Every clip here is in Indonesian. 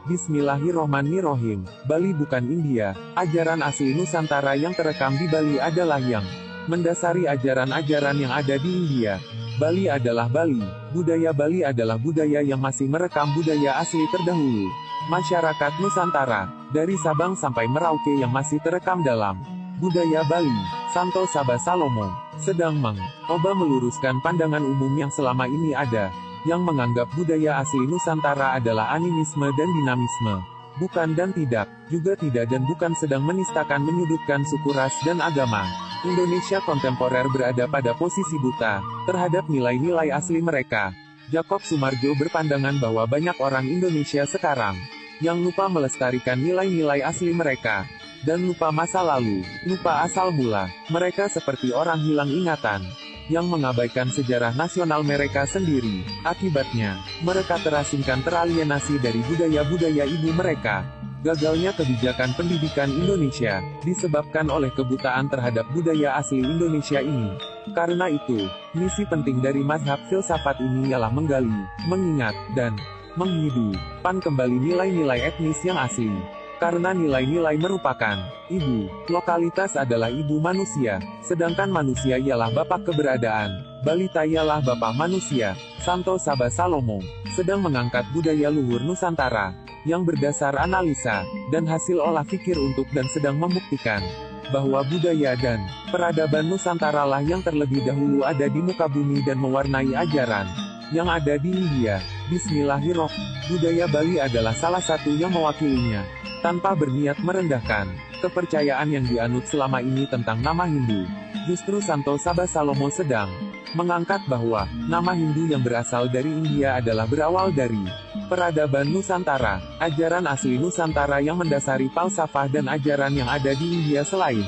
Bismillahirrohmanirrohim. Bali bukan India. Ajaran asli Nusantara yang terekam di Bali adalah yang mendasari ajaran-ajaran yang ada di India. Bali adalah Bali. Budaya Bali adalah budaya yang masih merekam budaya asli terdahulu masyarakat Nusantara, dari Sabang sampai Merauke yang masih terekam dalam budaya Bali. Santo Saba Salomo sedang mencoba meluruskan pandangan umum yang selama ini ada, yang menganggap budaya asli Nusantara adalah animisme dan dinamisme. Bukan dan tidak, juga tidak dan bukan, sedang menistakan menyudutkan suku ras dan agama. Indonesia kontemporer berada pada posisi buta terhadap nilai-nilai asli mereka. Jakob Sumarjo berpandangan bahwa banyak orang Indonesia sekarang yang lupa melestarikan nilai-nilai asli mereka, dan lupa masa lalu, lupa asal mula. Mereka seperti orang hilang ingatan, yang mengabaikan sejarah nasional mereka sendiri. Akibatnya, mereka terasingkan, teralienasi dari budaya-budaya ibu mereka. Gagalnya kebijakan pendidikan Indonesia, disebabkan oleh kebutaan terhadap budaya asli Indonesia ini. Karena itu, misi penting dari mazhab filsafat ini ialah menggali, mengingat, dan menghidupkan kembali nilai-nilai etnis yang asli. Karena nilai-nilai merupakan ibu. Lokalitas adalah ibu manusia, sedangkan manusia ialah bapak keberadaan. Balita ialah bapak manusia. Santo Saba Salomo sedang mengangkat budaya luhur Nusantara, yang berdasar analisa dan hasil olah pikir untuk dan sedang membuktikan bahwa budaya dan peradaban Nusantara lah yang terlebih dahulu ada di muka bumi dan mewarnai ajaran yang ada di India. Bismillahirrohmanirrohim. Budaya Bali adalah salah satu yang mewakilinya. Tanpa berniat merendahkan kepercayaan yang dianut selama ini tentang nama Hindu, justru Santo Saba Salomo sedang mengangkat bahwa nama Hindu yang berasal dari India adalah berawal dari peradaban Nusantara, ajaran asli Nusantara yang mendasari falsafah dan ajaran yang ada di India selain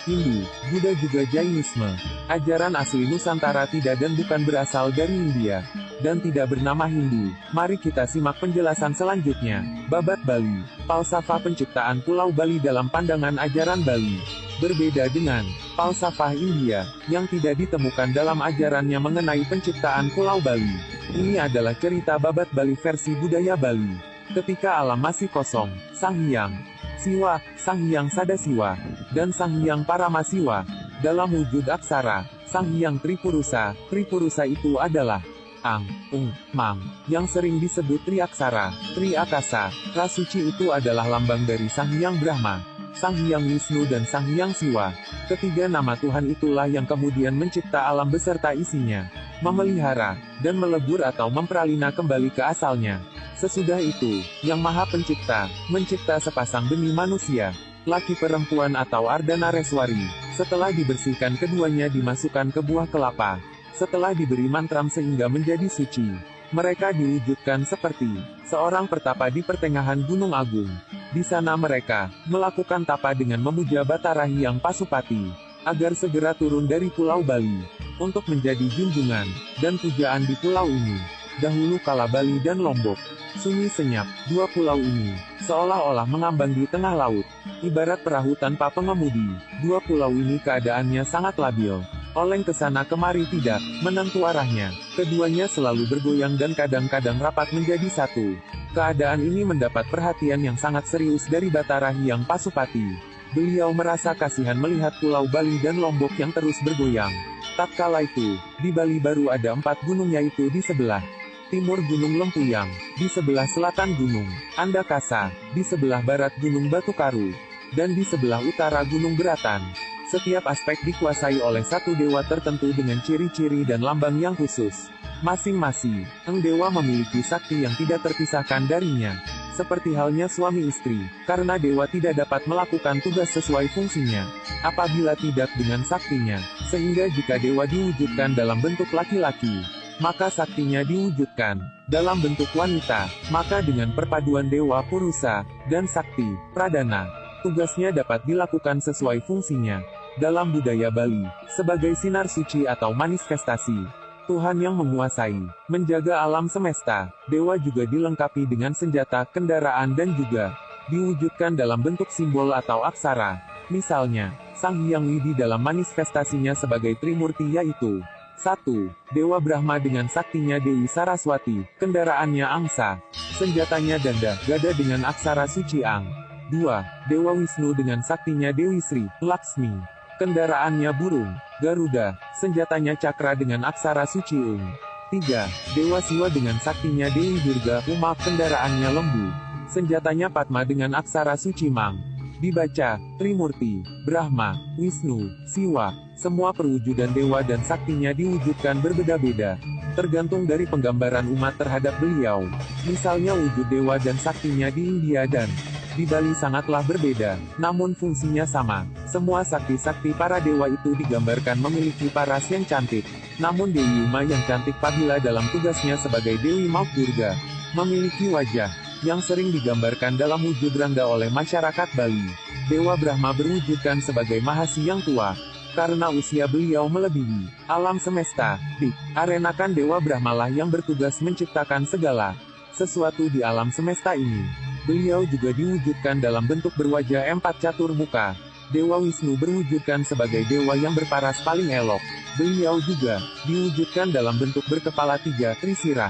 Hindu, Buddha juga Jainisme. Ajaran asli Nusantara tidak dan bukan berasal dari India, dan tidak bernama Hindu. Mari kita simak penjelasan selanjutnya. Babat Bali. Falsafah penciptaan Pulau Bali dalam pandangan ajaran Bali berbeda dengan falsafah India, yang tidak ditemukan dalam ajarannya mengenai penciptaan Pulau Bali. Ini adalah cerita Babat Bali versi budaya Bali. Ketika alam masih kosong, Sang Hyang Siwa, Sang Hyang Sadasiwa, dan Sang Hyang Paramasiwa, dalam wujud aksara, Sang Hyang Tripurusa. Tripurusa itu adalah Ang, Ung, Mang, yang sering disebut Triaksara, Triakasa. Rasuci itu adalah lambang dari Sang Hyang Brahma, Sang Hyang Wisnu dan Sang Hyang Siwa. Ketiga nama Tuhan itulah yang kemudian mencipta alam beserta isinya, memelihara, dan melebur atau memperalina kembali ke asalnya. Sesudah itu, Yang Maha Pencipta, mencipta sepasang benih manusia, laki perempuan atau Ardhanareswari. Setelah dibersihkan keduanya dimasukkan ke buah kelapa. Setelah diberi mantram sehingga menjadi suci, mereka diwujudkan seperti seorang pertapa di pertengahan Gunung Agung. Di sana mereka melakukan tapa dengan memuja Batara Hyang Pasupati, agar segera turun dari Pulau Bali, untuk menjadi junjungan dan pujaan di pulau ini. Dahulu kala Bali dan Lombok sunyi senyap, dua pulau ini seolah-olah mengambang di tengah laut, ibarat perahu tanpa pengemudi. Dua pulau ini keadaannya sangat labil, oleng kesana kemari tidak menentu arahnya. Keduanya selalu bergoyang dan kadang-kadang rapat menjadi satu. Keadaan ini mendapat perhatian yang sangat serius dari Batara Hyang Pasupati. Beliau merasa kasihan melihat Pulau Bali dan Lombok yang terus bergoyang. Tatkala itu, di Bali baru ada 4 gunung, yaitu di sebelah timur Gunung Lempuyang, di sebelah selatan Gunung Andakasa, di sebelah barat Gunung Batu Karu, dan di sebelah utara Gunung Beratan. Setiap aspek dikuasai oleh satu dewa tertentu dengan ciri-ciri dan lambang yang khusus. Masing-masing dewa memiliki sakti yang tidak terpisahkan darinya. Seperti halnya suami istri, karena dewa tidak dapat melakukan tugas sesuai fungsinya apabila tidak dengan saktinya. Sehingga jika dewa diwujudkan dalam bentuk laki-laki, maka saktinya diwujudkan dalam bentuk wanita. Maka dengan perpaduan dewa Purusa dan sakti Pradana, tugasnya dapat dilakukan sesuai fungsinya. Dalam budaya Bali, sebagai sinar suci atau manifestasi Tuhan yang menguasai, menjaga alam semesta, dewa juga dilengkapi dengan senjata, kendaraan dan juga diwujudkan dalam bentuk simbol atau aksara. Misalnya, Sang Hyang Widi dalam manifestasinya sebagai Trimurti, yaitu 1. Dewa Brahma dengan saktinya Dewi Saraswati, kendaraannya angsa, senjatanya danda, gada dengan aksara suci Ang. 2. Dewa Wisnu dengan saktinya Dewi Sri, Laksmi, kendaraannya burung, Garuda, senjatanya cakra dengan aksara suci Ung. 3. Dewa Siwa dengan saktinya Dewi Durga, Uma, kendaraannya lembu, senjatanya Padma dengan aksara suci Mang. Dibaca, Trimurti, Brahma, Wisnu, Siwa, semua perwujudan dewa dan saktinya diwujudkan berbeda-beda, tergantung dari penggambaran umat terhadap beliau. Misalnya wujud dewa dan saktinya di India dan di Bali sangatlah berbeda, namun fungsinya sama. Semua sakti-sakti para dewa itu digambarkan memiliki paras yang cantik. Namun Dewi Uma yang cantik Pabila dalam tugasnya sebagai Dewi Maut Durga, memiliki wajah yang sering digambarkan dalam wujud rangga oleh masyarakat Bali. Dewa Brahma berwujudkan sebagai Mahasi yang tua, karena usia beliau melebihi alam semesta. Dikarenakan Dewa Brahmalah yang bertugas menciptakan segala sesuatu di alam semesta ini. Beliau juga diwujudkan dalam bentuk berwajah empat catur muka. Dewa Wisnu berwujudkan sebagai dewa yang berparas paling elok. Beliau juga diwujudkan dalam bentuk berkepala tiga trisirah.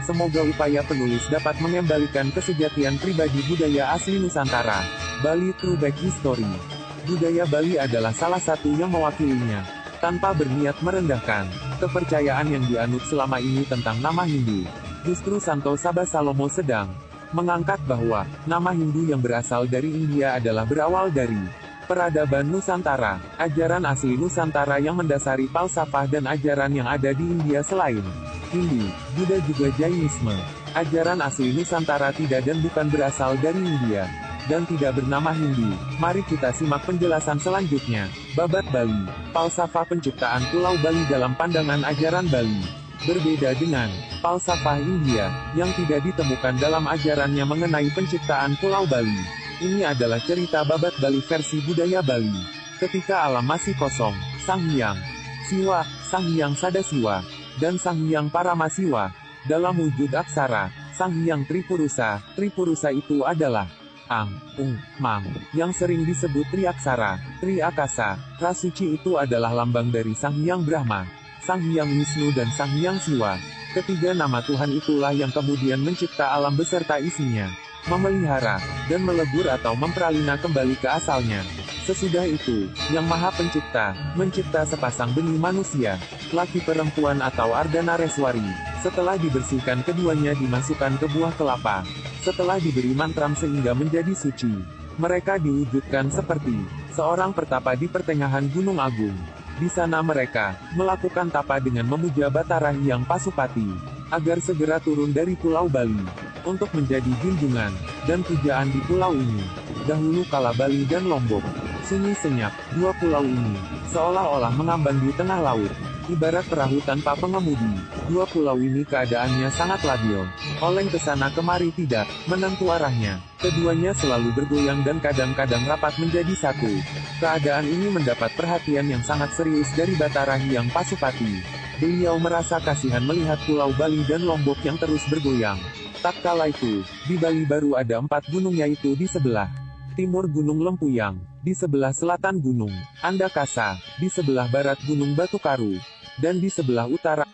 Semoga upaya penulis dapat mengembalikan kesejatian pribadi budaya asli Nusantara. Bali Throwback History. Budaya Bali adalah salah satu yang mewakilinya. Tanpa berniat merendahkan kepercayaan yang dianut selama ini tentang nama Hindu, justru Santo Saba Salomo sedang mengangkat bahwa nama Hindu yang berasal dari India adalah berawal dari peradaban Nusantara, ajaran asli Nusantara yang mendasari falsafah dan ajaran yang ada di India selain Hindu, Buddha juga Jainisme. Ajaran asli Nusantara tidak dan bukan berasal dari India, dan tidak bernama Hindu. Mari kita simak penjelasan selanjutnya. Babat Bali, falsafah penciptaan Pulau Bali dalam pandangan ajaran Bali. Berbeda dengan falsafah India, yang tidak ditemukan dalam ajarannya mengenai penciptaan Pulau Bali. Ini adalah cerita Babat Bali versi budaya Bali. Ketika alam masih kosong, Sang Hyang Siwa, Sang Hyang Sadasiwa, dan Sang Hyang Paramasiwa, dalam wujud aksara, Sang Hyang Tripurusa. Tripurusa itu adalah Ang, Ung, Mang, yang sering disebut Triaksara, Triakasa. Rasuci itu adalah lambang dari Sang Hyang Brahma, Sang Hyang Wisnu dan Sang Hyang Siwa. Ketiga nama Tuhan itulah yang kemudian mencipta alam beserta isinya, memelihara, dan melebur atau memperalina kembali ke asalnya. Sesudah itu, Yang Maha Pencipta, mencipta sepasang benih manusia, laki perempuan atau Ardhanareswari. Setelah dibersihkan keduanya dimasukkan ke buah kelapa. Setelah diberi mantram sehingga menjadi suci, mereka diwujudkan seperti seorang pertapa di pertengahan Gunung Agung. Di sana mereka melakukan tapa dengan memuja Batara Hyang Pasupati, agar segera turun dari Pulau Bali, untuk menjadi junjungan dan pujaan di pulau ini. Dahulu kala Bali dan Lombok sunyi senyap, dua pulau ini seolah-olah mengambang di tengah laut, ibarat perahu tanpa pengemudi. Dua pulau ini keadaannya sangat labil, oleng kesana kemari tidak menentu arahnya. Keduanya selalu bergoyang dan kadang-kadang rapat menjadi satu. Keadaan ini mendapat perhatian yang sangat serius dari Batara Hyang Pasupati. Beliau merasa kasihan melihat pulau Bali dan Lombok yang terus bergoyang. Tak kala itu, di Bali baru ada 4 gunung, yaitu di sebelah timur Gunung Lempuyang, di sebelah selatan Gunung Andakasa, di sebelah barat Gunung Batu Karu, dan di sebelah utara